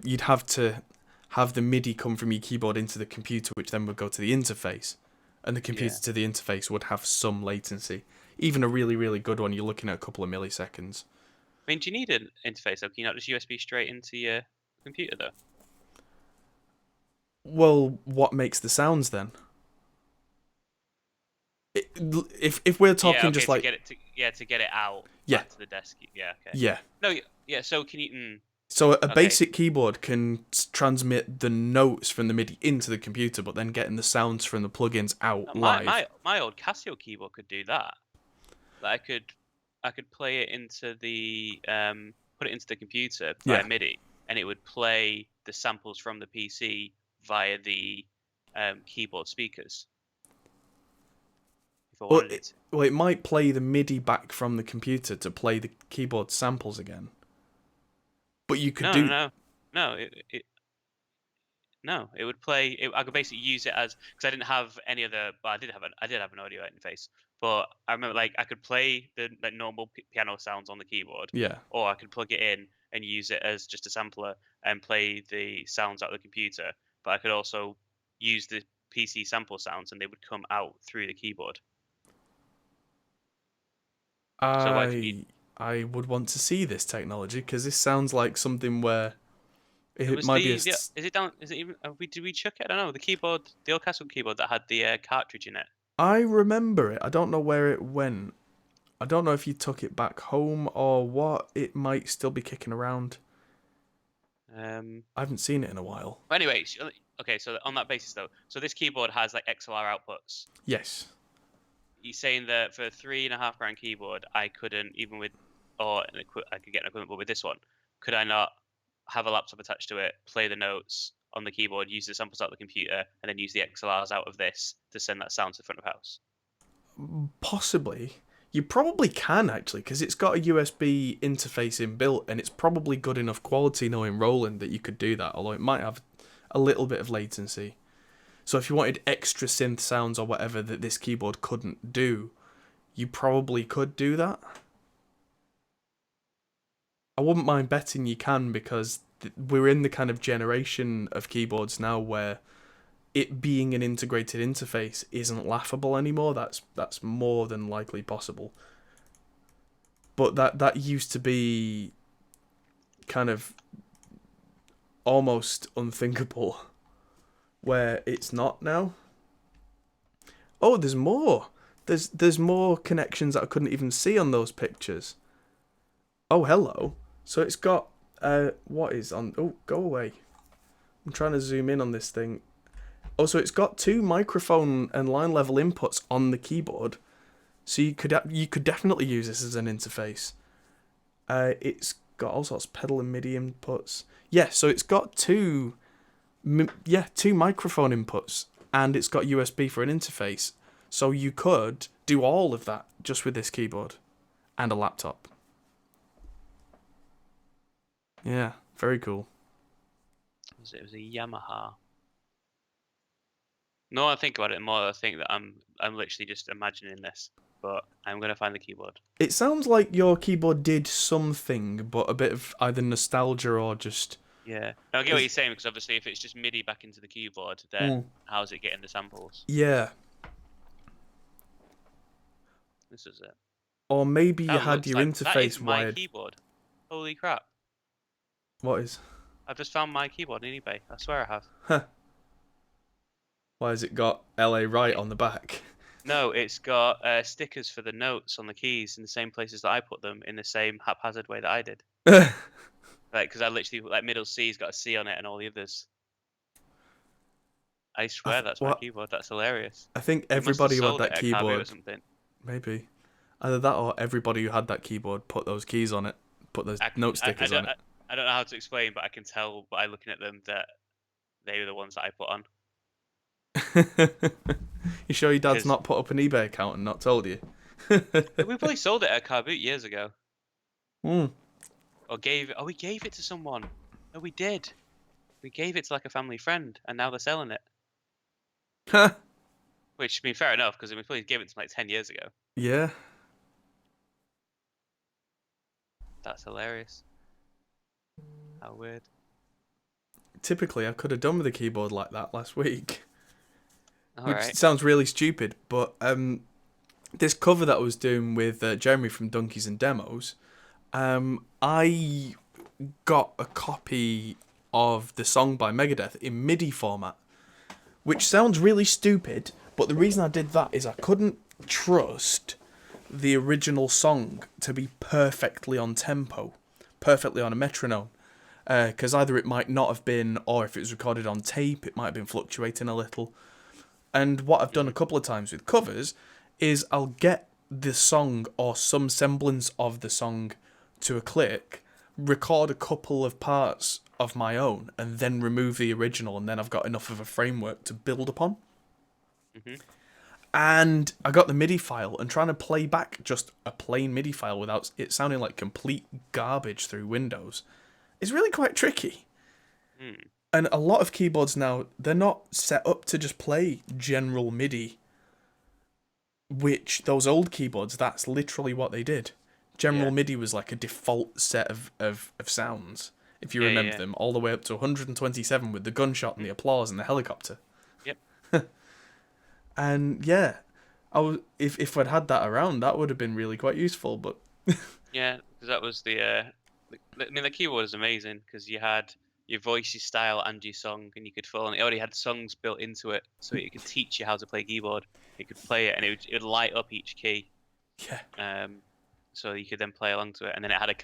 have the MIDI come from your keyboard into the computer, which then would go to the interface, and the computer to the interface would have some latency. Even a really, really good one, you're looking at a couple of milliseconds. I mean, do you need an interface though? Can you not just USB straight into your computer though? Well, what makes the sounds then? If we're talking just like to get it out back to the desk. Yeah, okay. Yeah. No, yeah. So can you? So a basic keyboard can transmit the notes from the MIDI into the computer, but then getting the sounds from the plugins out live. My old Casio keyboard could do that. Like I could play it into the put it into the computer via MIDI, and it would play the samples from the PC via the keyboard speakers. If I wanted it. Well, it might play the MIDI back from the computer to play the keyboard samples again. But you could No, it would play. I could basically use it as, because I didn't have any other. Well, I did have an audio interface, but I remember like I could play the normal piano sounds on the keyboard. Yeah. Or I could plug it in and use it as just a sampler and play the sounds out of the computer. But I could also use the PC sample sounds and they would come out through the keyboard. I would want to see this technology, because this sounds like something where it might be. Is it down? Is it even? Did we chuck it? I don't know. The keyboard, the old Castle keyboard that had the cartridge in it. I remember it. I don't know where it went. I don't know if you took it back home or what. It might still be kicking around. I haven't seen it in a while. But anyway, okay. So on that basis, though, so this keyboard has like XLR outputs. Yes. He's saying that for a £3,500 keyboard, I couldn't, even with, I could get an equivalent, but with this one, could I not have a laptop attached to it, play the notes on the keyboard, use the samples out of the computer, and then use the XLRs out of this to send that sound to the front of house? Possibly. You probably can, actually, because it's got a USB interface inbuilt, and it's probably good enough quality, knowing Roland, that you could do that, although it might have a little bit of latency. So if you wanted extra synth sounds or whatever that this keyboard couldn't do, you probably could do that. I wouldn't mind betting you can, because we're in the kind of generation of keyboards now where it being an integrated interface isn't laughable anymore. That's more than likely possible. But that used to be kind of almost unthinkable, where it's not now. Oh, there's more. There's more connections that I couldn't even see on those pictures. Oh, hello. So it's got what is on? Oh, go away. I'm trying to zoom in on this thing. Oh, so it's got 2 microphone and line level inputs on the keyboard. So you could definitely use this as an interface. It's got all sorts of pedal and MIDI inputs. Yeah, so it's got 2 microphone inputs, and it's got USB for an interface. So you could do all of that just with this keyboard and a laptop. Yeah, very cool. It was a Yamaha. No, I think about it more. I think that I'm literally just imagining this, but I'm gonna find the keyboard. It sounds like your keyboard did something, but a bit of either nostalgia or just... Yeah, I get what you're saying, because obviously if it's just MIDI back into the keyboard, then how's it getting the samples? Yeah. This is it. Or maybe That you had looks your like, interface that is my wired. keyboard. Holy crap! What is? I've just found my keyboard on eBay. I swear I have. Huh. Why has it got LA Right on the back? No, it's got stickers for the notes on the keys in the same places that I put them, in the same haphazard way that I did. Like, because I literally, like, middle C's got a C on it and all the others. I swear that's my keyboard. That's hilarious. I think everybody who had that keyboard... or something. Maybe. Either that or everybody who had that keyboard put those keys on it. Put those note stickers on it. I don't know how to explain, but I can tell by looking at them that they were the ones that I put on. You sure your dad's not put up an eBay account and not told you? We probably sold it at a car boot years ago. Hmm. Or we gave it to someone. No, we did. We gave it to like a family friend, and now they're selling it. Which, I mean, fair enough, because we probably gave it to like 10 years ago. Yeah. That's hilarious. How weird. Typically, I could have done with a keyboard like that last week. Which sounds really stupid, but this cover that I was doing with Jeremy from Donkeys and Demos, I got a copy of the song by Megadeth in MIDI format, which sounds really stupid, but the reason I did that is I couldn't trust the original song to be perfectly on tempo, perfectly on a metronome, because either it might not have been, or if it was recorded on tape, it might have been fluctuating a little. And what I've done a couple of times with covers is I'll get the song or some semblance of the song to a click, record a couple of parts of my own, and then remove the original, and then I've got enough of a framework to build upon. Mm-hmm. And I got the MIDI file, and trying to play back just a plain MIDI file without it sounding like complete garbage through Windows is really quite tricky. Mm. And a lot of keyboards now, they're not set up to just play general MIDI, which those old keyboards, that's literally what they did. General MIDI was like a default set of sounds, if you remember them, all the way up to 127 with the gunshot and the applause and the helicopter. Yep. And yeah, if I'd had that around, that would have been really quite useful. But yeah, because that was the keyboard is amazing, because you had your voice, your style, and your song, and you could fill. And it already had songs built into it, so it could teach you how to play keyboard. You could play it, and it would light up each key. Yeah. So you could then play along to it, and then it had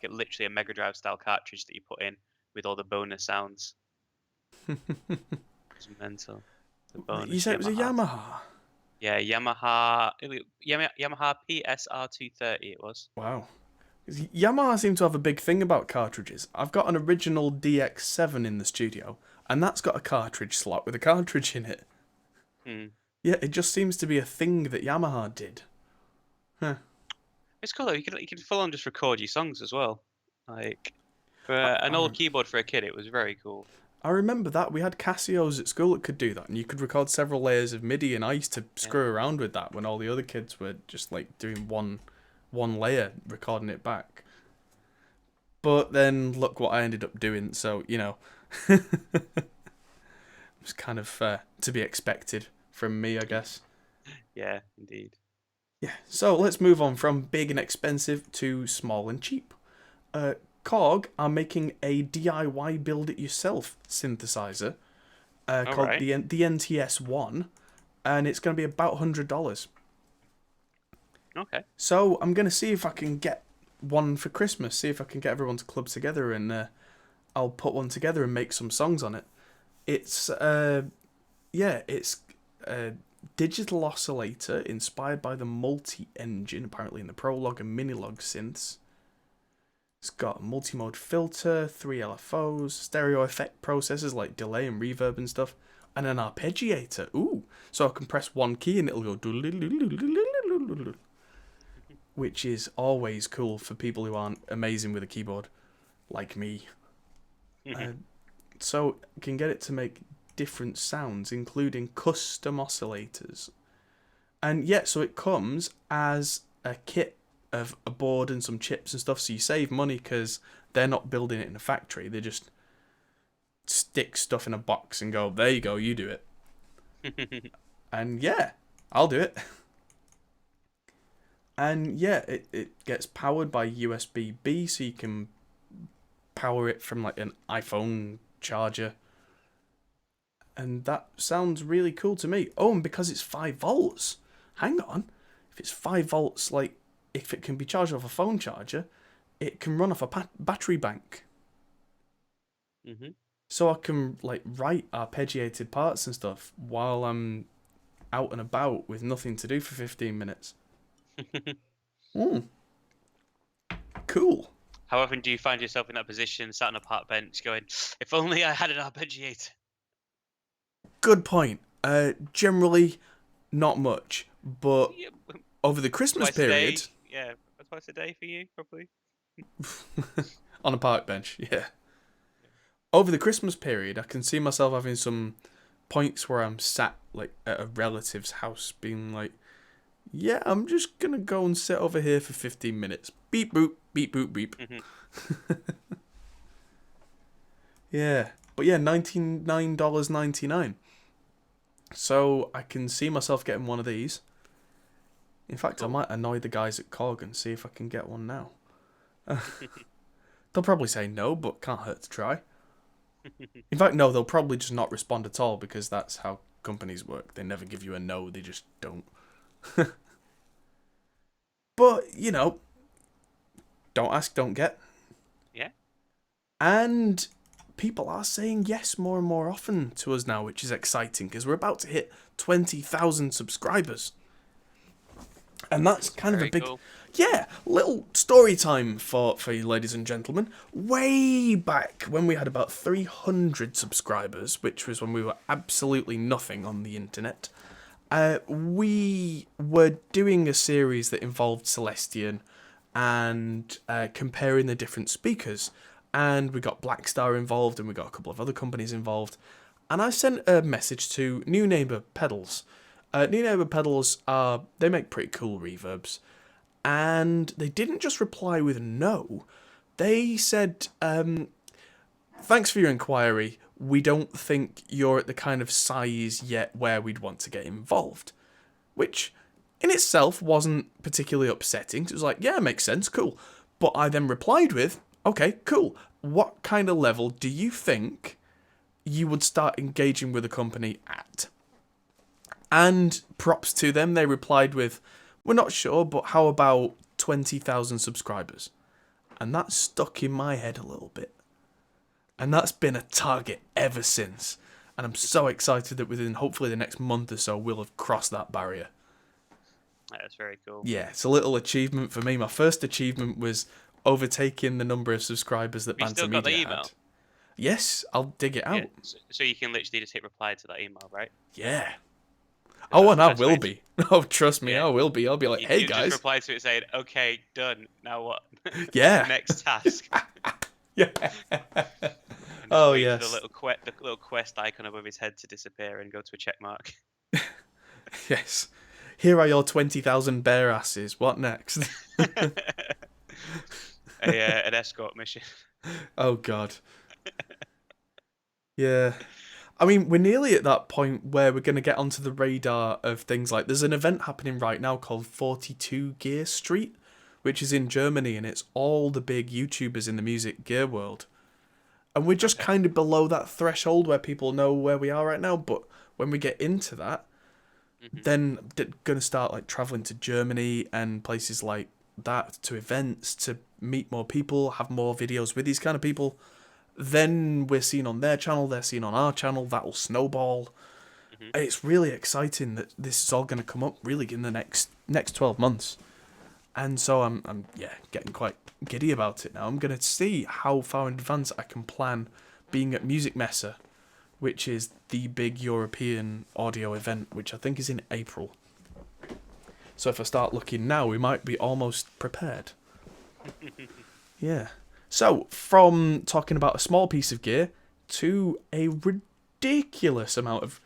literally a Mega Drive style cartridge that you put in with all the bonus sounds. It was mental. You said it was a Yamaha? Yeah, Yamaha PSR230 it was. Wow. Yamaha seem to have a big thing about cartridges. I've got an original DX7 in the studio, and that's got a cartridge slot with a cartridge in it. Yeah, it just seems to be a thing that Yamaha did. Huh. It's cool though. You can full on just record your songs as well. Like, for an old keyboard for a kid, it was very cool. I remember that. We had Casios at school that could do that, and you could record several layers of MIDI, and I used to screw around with that when all the other kids were just like doing one layer, recording it back. But then look what I ended up doing. So it was kind of to be expected from me, I guess. Yeah, indeed. Yeah. So let's move on from big and expensive to small and cheap. Korg are making a DIY build-it-yourself synthesizer All called right. the NTS1, and it's going to be about $100. Okay. So I'm going to see if I can get one for Christmas. See if I can get everyone to club together, and I'll put one together and make some songs on it. It's it's a digital oscillator inspired by the multi-engine, apparently in the Prologue and Minilogue synths. It's got a multi-mode filter, 3 LFOs, stereo effect processors like delay and reverb and stuff, and an arpeggiator. Ooh, so I can press one key and it'll go, which is always cool for people who aren't amazing with a keyboard, like me. So I can get it to make different sounds, including custom oscillators. And yeah, so it comes as a kit of a board and some chips and stuff, so you save money because they're not building it in a factory. They just stick stuff in a box and go, there you go, you do it. And yeah, I'll do it. And yeah, it gets powered by USB-B, so you can power it from like an iPhone charger. And that sounds really cool to me. Oh, and because it's 5 volts. Hang on. If it's 5 volts, like, if it can be charged off a phone charger, it can run off a battery bank. So I can, like, write arpeggiated parts and stuff while I'm out and about with nothing to do for 15 minutes. Cool. How often do you find yourself in that position, sat on a park bench, going, "If only I had an arpeggiator"? Good point. Generally, not much, but Yeah, over the Christmas twice a day. period, Yeah, twice a day for you, probably. on a park bench, yeah. Over the Christmas period, I can see myself having some points where I'm sat like at a relative's house, being like, "Yeah, I'm just gonna go and sit over here for 15 minutes. Beep boop, beep boop, beep." Yeah, but yeah, $99.99. So I can see myself getting one of these. In fact, cool. I might annoy the guys at Korg and see if I can get one now. They'll probably say no, but can't hurt to try. In fact, no, they'll probably just not respond at all because that's how companies work. They never give you a no, they just don't. But, don't ask, don't get. Yeah. And people are saying yes more and more often to us now, which is exciting because we're about to hit 20,000 subscribers. And that's kind of a big... Cool. Yeah, little story time for you ladies and gentlemen. Way back when we had about 300 subscribers, which was when we were absolutely nothing on the internet, we were doing a series that involved Celestion and comparing the different speakers. And we got Blackstar involved and we got a couple of other companies involved. And I sent a message to New Neighbor Pedals. New Neighbor Pedals they make pretty cool reverbs. And they didn't just reply with no. They said, thanks for your inquiry. We don't think you're at the kind of size yet where we'd want to get involved. Which, in itself, wasn't particularly upsetting. It was like, yeah, makes sense, cool. But I then replied with, okay, cool. What kind of level do you think you would start engaging with a company at? And props to them, they replied with, we're not sure, but how about 20,000 subscribers? And that stuck in my head a little bit. And that's been a target ever since. And I'm so excited that within hopefully the next month or so, we'll have crossed that barrier. That's very cool. Yeah, it's a little achievement for me. My first achievement was overtaking the number of subscribers that Banter Media had. You still got the email? Yes, I'll dig it out. Yeah, so you can literally just hit reply to that email, right? Yeah. Oh, and I will be. Oh, trust me, I will be. I'll be like, hey, guys. You just reply to it saying, okay, done. Now what? Yeah. Next task. Yeah. Oh, yes. The little quest icon above his head to disappear and go to a check mark. Yes. Here are your 20,000 bear asses. What next? an escort mission. Oh God. Yeah. I mean, we're nearly at that point where we're going to get onto the radar of things like there's an event happening right now called 42 Gear Street, which is in Germany, and it's all the big YouTubers in the music gear world. And we're just kind of below that threshold where people know where we are right now. But when we get into that, then they're going to start like traveling to Germany and places like that to events to meet more people, have more videos with these kind of people. Then we're seen on their channel, they're seen on our channel, that'll snowball. It's really exciting that this is all going to come up really in the next 12 months. And so I'm getting quite giddy about it now. I'm going to see how far in advance I can plan being at Music Messe, which is the big European audio event, which I think is in April. So if I start looking now, we might be almost prepared. Yeah. So, from talking about a small piece of gear to a ridiculous amount of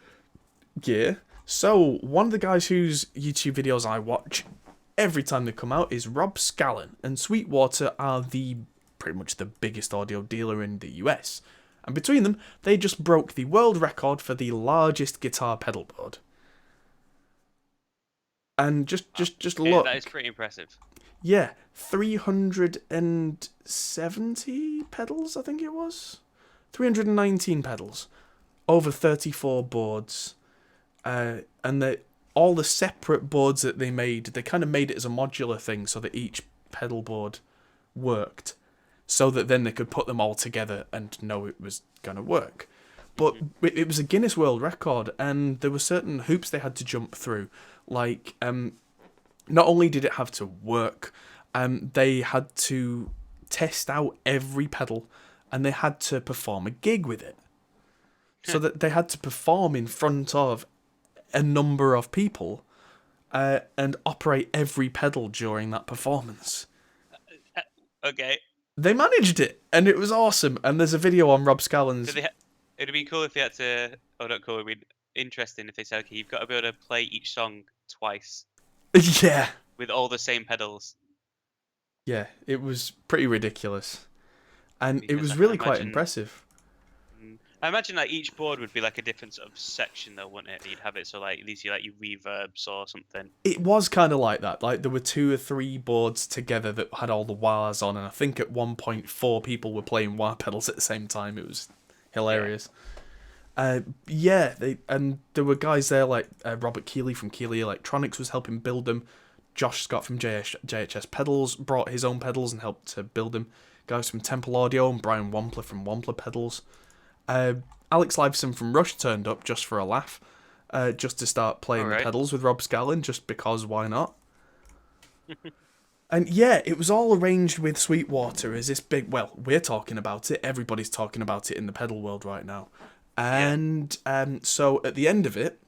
gear. So, one of the guys whose YouTube videos I watch every time they come out is Rob Scallon, and Sweetwater are pretty much the biggest audio dealer in the US. And between them, they just broke the world record for the largest guitar pedal board. And just look. That is pretty impressive. Yeah, 370 pedals, I think it was. 319 pedals. Over 34 boards. And all the separate boards that they made, they kind of made it as a modular thing so that each pedal board worked. So that then they could put them all together and know it was going to work. But it was a Guinness World Record, and there were certain hoops they had to jump through. Like, not only did it have to work, they had to test out every pedal, and they had to perform a gig with it. So that they had to perform in front of a number of people and operate every pedal during that performance. Okay. They managed it, and it was awesome. And there's a video on Rob Scallon's... It'd be cool if they had to... Oh, not cool. It'd be interesting if they said, okay, you've got to be able to play each song twice. Yeah. With all the same pedals. Yeah, it was pretty ridiculous. And it was really quite impressive. I imagine like each board would be like a different sort of section though, wouldn't it? You'd have it so like at least you like your reverbs or something. It was kind of like that. Like there were 2 or 3 boards together that had all the wahs on, and I think at one point 4 people were playing wah pedals at the same time. It was hilarious. Yeah, there were guys there like Robert Keeley from Keeley Electronics was helping build them. Josh Scott from JHS Pedals brought his own pedals and helped to build them. Guys from Temple Audio and Brian Wampler from Wampler Pedals. Alex Liveson from Rush turned up just for a laugh, just to start playing the pedals with Rob Scallon, just because why not? And yeah, it was all arranged with Sweetwater as this big... Well, we're talking about it. Everybody's talking about it in the pedal world right now. And so at the end of it,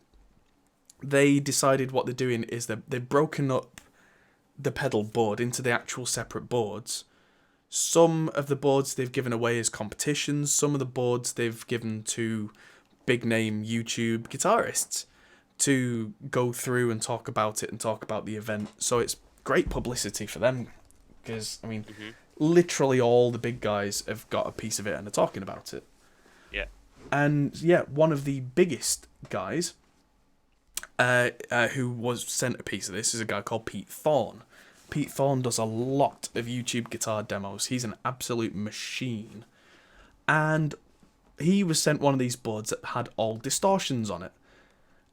they decided what they're doing is they've broken up the pedal board into the actual separate boards. Some of the boards they've given away as competitions. Some of the boards they've given to big-name YouTube guitarists to go through and talk about it and talk about the event. So it's great publicity for them because, I mean, literally all the big guys have got a piece of it and are talking about it. Yeah. And, yeah, one of the biggest guys who was sent a piece of this is a guy called Pete Thorne. Pete Thorne does a lot of YouTube guitar demos. He's an absolute machine. And he was sent one of these boards that had all distortions on it.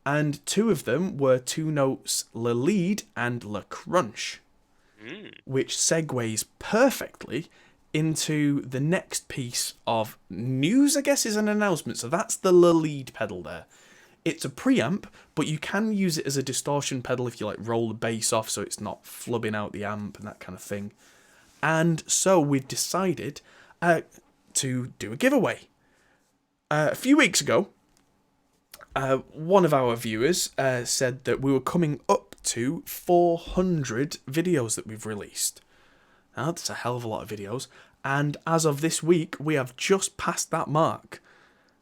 And 2 of them were Two Notes Le Lead and Le Crunch, which segues perfectly into the next piece of news, I guess, is an announcement. So that's the Le Lead pedal there. It's a preamp, but you can use it as a distortion pedal if you like roll the bass off so it's not flubbing out the amp and that kind of thing. And so we've decided to do a giveaway. A few weeks ago, one of our viewers said that we were coming up to 400 videos that we've released. Now, that's a hell of a lot of videos. And as of this week, we have just passed that mark.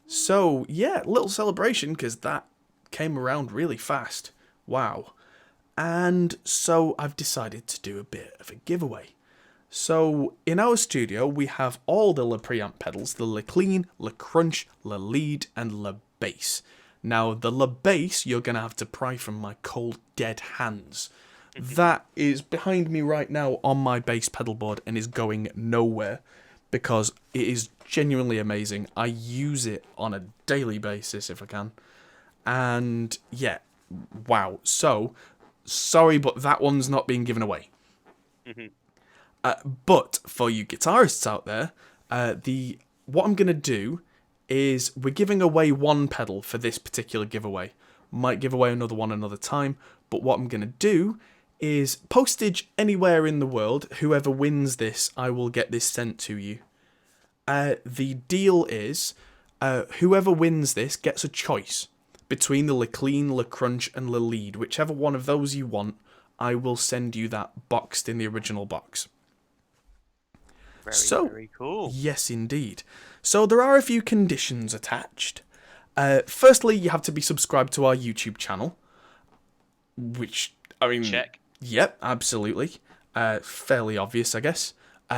So, yeah, little celebration, because that came around really fast. Wow. And so I've decided to do a bit of a giveaway. So in our studio, we have all the Le Preamp pedals, the Le Clean, Le Crunch, Le Lead, and Le Bass. Now, the Le Bass, you're going to have to pry from my cold, dead hands. That is behind me right now on my bass pedal board and is going nowhere because it is genuinely amazing. I use it on a daily basis if I can. And yeah, wow. So, sorry, but that one's not being given away. But for you guitarists out there, what I'm going to do is we're giving away one pedal for this particular giveaway. Might give away another one another time, but what I'm going to do is postage anywhere in the world. Whoever wins this, I will get this sent to you. The deal is, whoever wins this gets a choice between the Le Clean, Le Crunch, and Le Lead. Whichever one of those you want, I will send you that boxed in the original box. Very cool. Yes, indeed. So there are a few conditions attached. Firstly, you have to be subscribed to our YouTube channel, which, I mean... Check. Yep, absolutely. Fairly obvious, I guess.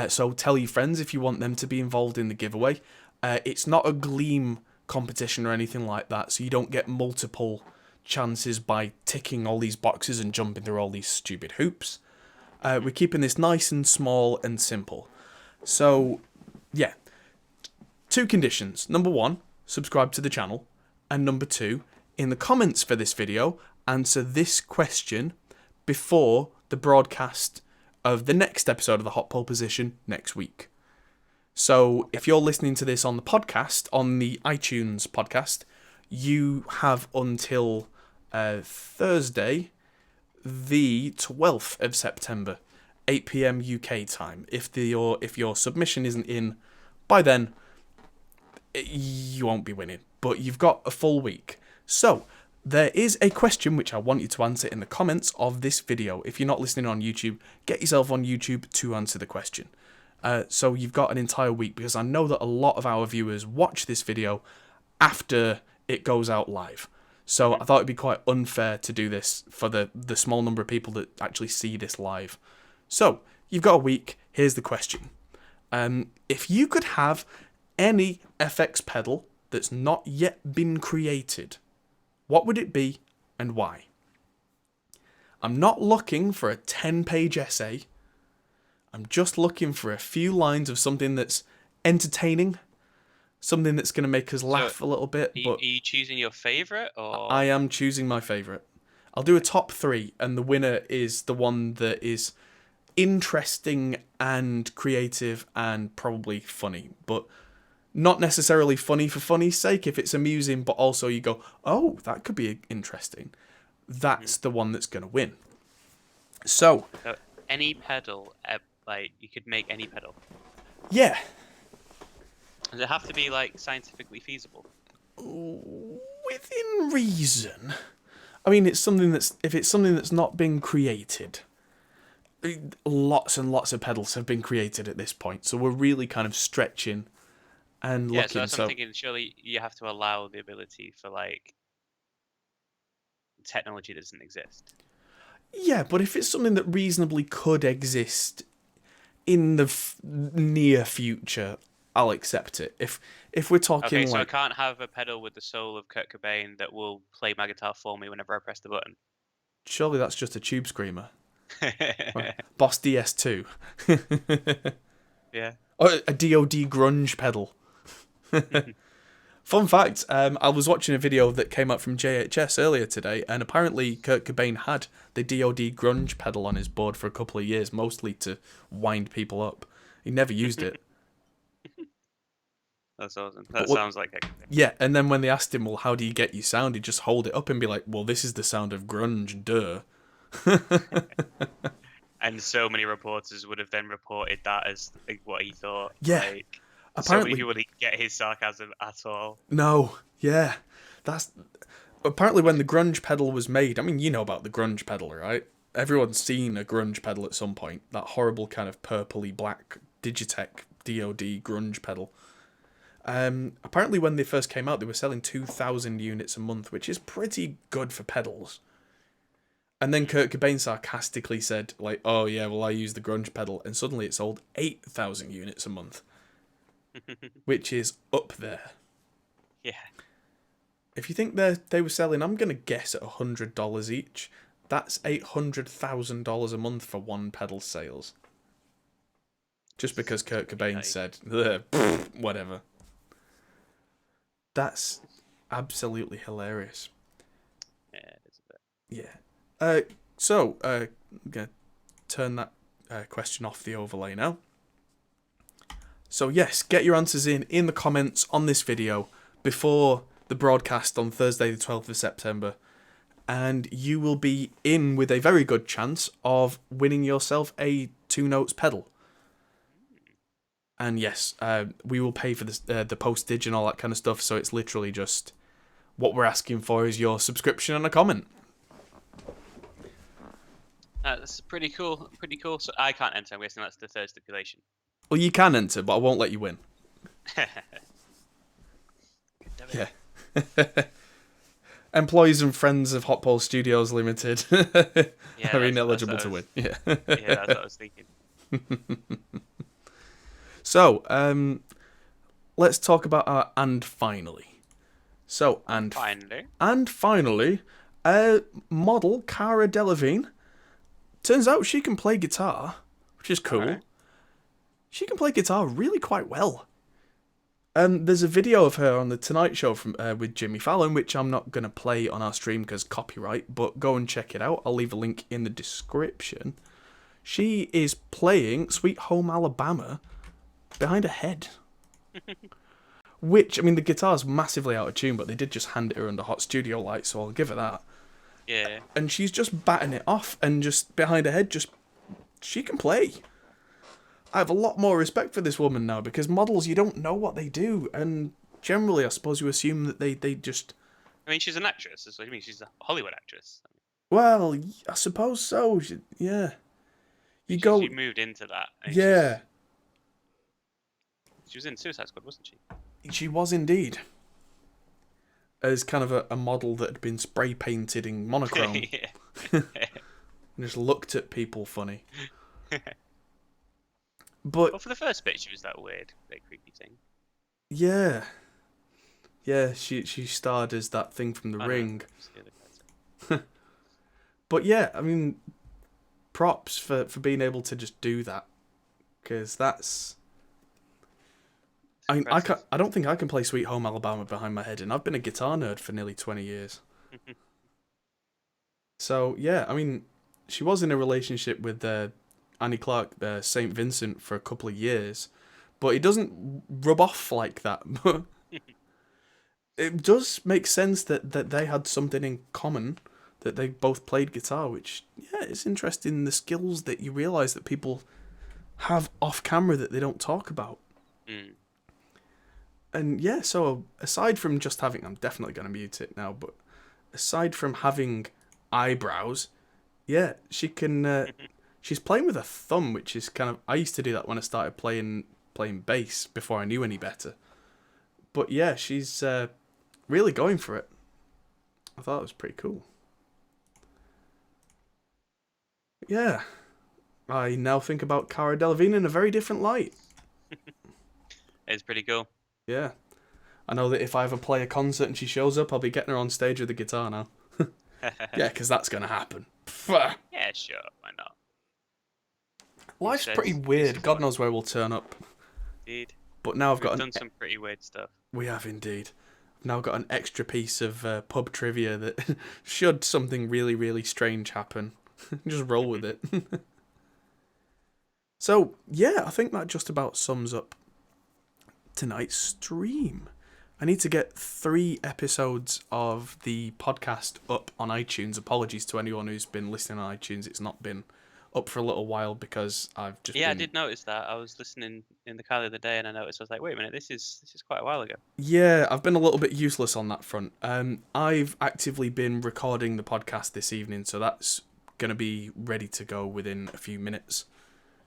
So tell your friends if you want them to be involved in the giveaway. It's not a Gleam competition or anything like that, so you don't get multiple chances by ticking all these boxes and jumping through all these stupid hoops. We're keeping this nice and small and simple. So, yeah. 2 conditions. Number 1, subscribe to the channel. And number 2, in the comments for this video, answer this question before the broadcast of the next episode of the Hot Pole Position next week. So, if you're listening to this on the podcast, on the iTunes podcast, you have until Thursday, the 12th of September, 8 PM UK time. If your submission isn't in by then, you won't be winning. But you've got a full week. So, there is a question which I want you to answer in the comments of this video. If you're not listening on YouTube, get yourself on YouTube to answer the question. So you've got an entire week, because I know that a lot of our viewers watch this video after it goes out live. So I thought it'd be quite unfair to do this for the small number of people that actually see this live. So, you've got a week. Here's the question. If you could have any FX pedal that's not yet been created, what would it be and why? I'm not looking for a 10-page essay. I'm just looking for a few lines of something that's entertaining, something that's going to make us laugh a little bit. Are you choosing your favourite, or...? I am choosing my favourite. I'll do a top 3, and the winner is the one that is interesting and creative and probably funny, but not necessarily funny for funny's sake. If it's amusing, but also you go, oh, that could be interesting, that's the one that's going to win. So any pedal, like, you could make any pedal. Yeah. Does it have to be, like, scientifically feasible? Within reason. I mean, if it's something that's not been created, lots and lots of pedals have been created at this point, so we're really kind of stretching and looking. So that's what I'm thinking. Surely you have to allow the ability for, like, technology that doesn't exist. Yeah, but if it's something that reasonably could exist in the near future, I'll accept it. If we're talking, okay, so I can't have a pedal with the soul of Kurt Cobain that will play my guitar for me whenever I press the button. Surely that's just a tube screamer. Boss DS2. Yeah. Or a DoD grunge pedal. Fun fact, I was watching a video that came out from JHS earlier today, and apparently Kurt Cobain had the DoD grunge pedal on his board for a couple of years, mostly to wind people up. He never used it. That's awesome. That sounds like it. Yeah, and then when they asked him, well, how do you get your sound? He'd just hold it up and be like, well, this is the sound of grunge, duh. And so many reporters would have then reported that as, like, what he thought. Yeah. Like, apparently, so many people wouldn't get his sarcasm at all. No, yeah. That's apparently when the grunge pedal was made. I mean, you know about the grunge pedal, right? Everyone's seen a grunge pedal at some point. That horrible kind of purpley black Digitech DoD grunge pedal. Apparently when they first came out, they were selling 2,000 units a month, which is pretty good for pedals. And then Kurt Cobain sarcastically said, like, oh yeah, well I use the grunge pedal, and suddenly it sold 8,000 units a month, which is up there. Yeah. If you think they were selling, I'm gonna guess at $100 each. That's $800,000 a month for one pedal sales. Just because Kurt Cobain said, whatever. That's absolutely hilarious. Yeah, it is a bit. Yeah. So, I'm going to turn that question off the overlay now. So, yes, get your answers in the comments on this video before the broadcast on Thursday the 12th of September. And you will be in with a very good chance of winning yourself a Two Notes pedal. And yes, we will pay for the postage and all that kind of stuff, so it's literally just what we're asking for is your subscription and a comment. That's pretty cool. Pretty cool. So I can't enter. I'm guessing that's the third stipulation. Well, you can enter, but I won't let you win. Yeah. Employees and friends of Hot Pole Studios Limited are ineligible to win. Yeah. Yeah, that's what I was thinking. So, let's talk about our and finally. So, and finally, model Cara Delevingne. Turns out she can play guitar, which is cool. Right. She can play guitar really quite well. There's a video of her on the Tonight Show from with Jimmy Fallon, which I'm not going to play on our stream because copyright, but go and check it out. I'll leave a link in the description. She is playing Sweet Home Alabama behind her head. Which, I mean, the guitar's massively out of tune, but they did just hand it her under hot studio lights, so I'll give her that. Yeah. And she's just batting it off, and just behind her head, she can play. I have a lot more respect for this woman now, because models, you don't know what they do, and generally, I suppose you assume that they just... I mean, she's an actress, that's what you mean, she's a Hollywood actress. Well, I suppose so, yeah. She moved into that. Yeah. She was in Suicide Squad, wasn't she? She was indeed. As kind of a model that had been spray painted in monochrome. And just looked at people funny. But well, for the first bit, she was that weird, bit creepy thing. Yeah. Yeah, she starred as that thing from The Ring. But yeah, I mean, props for being able to just do that. Because that's... I don't think I can play Sweet Home Alabama behind my head, and I've been a guitar nerd for nearly 20 years. So, yeah, I mean, she was in a relationship with Annie Clark, St. Vincent, for a couple of years, but it doesn't rub off like that. It does make sense that they had something in common, that they both played guitar, which, yeah, it's interesting, the skills that you realise that people have off camera that they don't talk about. Mm. And yeah, so aside from just having... I'm definitely going to mute it now, but aside from having eyebrows, yeah, she can... she's playing with her thumb, which is kind of... I used to do that when I started playing bass before I knew any better. But yeah, she's really going for it. I thought it was pretty cool. Yeah. I now think about Cara Delevingne in a very different light. It's pretty cool. Yeah. I know that if I ever play a concert and she shows up, I'll be getting her on stage with the guitar now. Yeah, because that's going to happen. Yeah, sure. Why not? Life's pretty weird. God knows where we'll turn up. Indeed. But now We've done some pretty weird stuff. We have indeed. I've now got an extra piece of pub trivia that should something really, really strange happen, just roll with it. So, yeah, I think that just about sums up tonight's stream. I need to get 3 episodes of the podcast up on iTunes. Apologies to anyone who's been listening on iTunes. It's not been up for a little while because I've just I did notice that. I was listening in the car the other day and I noticed, I was like, wait a minute, this is quite a while ago. Yeah, I've been a little bit useless on that front. I've actively been recording the podcast this evening, so that's going to be ready to go within a few minutes.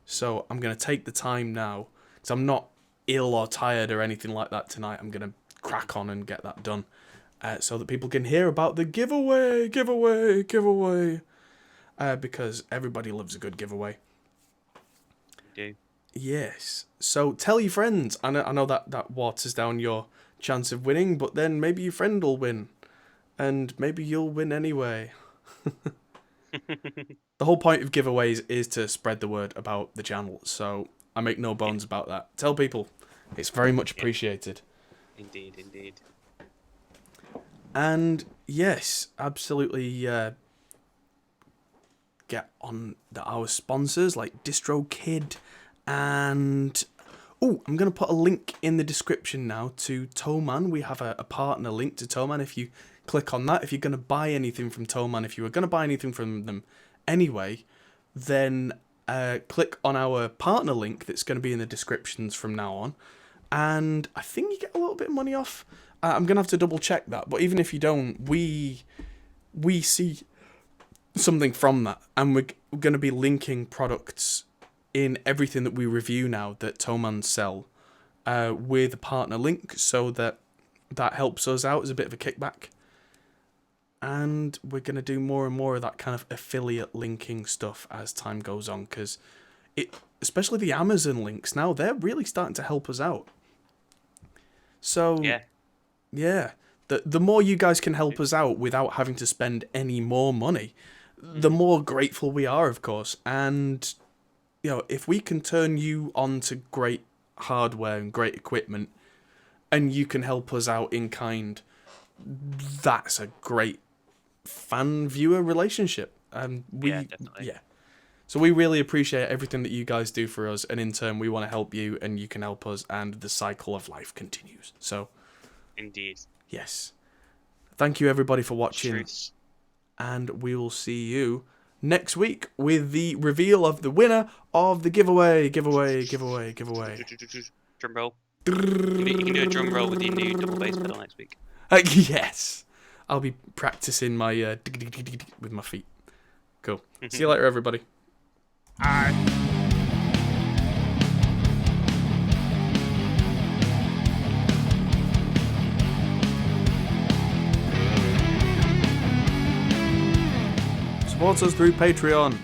So I'm going to take the time now, because I'm not ill or tired or anything like that tonight. I'm going to crack on and get that done, so that people can hear about the giveaway. because everybody loves a good giveaway. We do. Yes. So tell your friends. I know that waters down your chance of winning, but then maybe your friend will win. And maybe you'll win anyway. The whole point of giveaways is to spread the word about the channel, so I make no bones about that. Tell people. It's very much appreciated. Indeed, indeed. And yes, absolutely get on our sponsors like DistroKid and... Oh, I'm going to put a link in the description now to Toman. We have a partner link to Toman. If you click on that, if you're going to buy anything from Toman, if you were going to buy anything from them anyway, then click on our partner link that's going to be in the descriptions from now on. And I think you get a little bit of money off. I'm going to have to double check that. But even if you don't, we see something from that. And we're going to be linking products in everything that we review now that Toman sell with a partner link, so that helps us out as a bit of a kickback. And we're going to do more and more of that kind of affiliate linking stuff as time goes on, because especially the Amazon links now, they're really starting to help us out. So yeah, the more you guys can help us out without having to spend any more money, the more grateful we are, of course. And you know, if we can turn you on to great hardware and great equipment, and you can help us out in kind, that's a great fan-viewer relationship. And definitely. Yeah. So we really appreciate everything that you guys do for us, and in turn, we want to help you, and you can help us, and the cycle of life continues. So, Indeed. yes. Thank you, everybody, for watching. Truths. And we will see you next week with the reveal of the winner of the giveaway. Drum roll. You can do a drum roll with your new double bass pedal next week. Yes. I'll be practicing my with my feet. Cool. See you later, everybody. Support us through Patreon.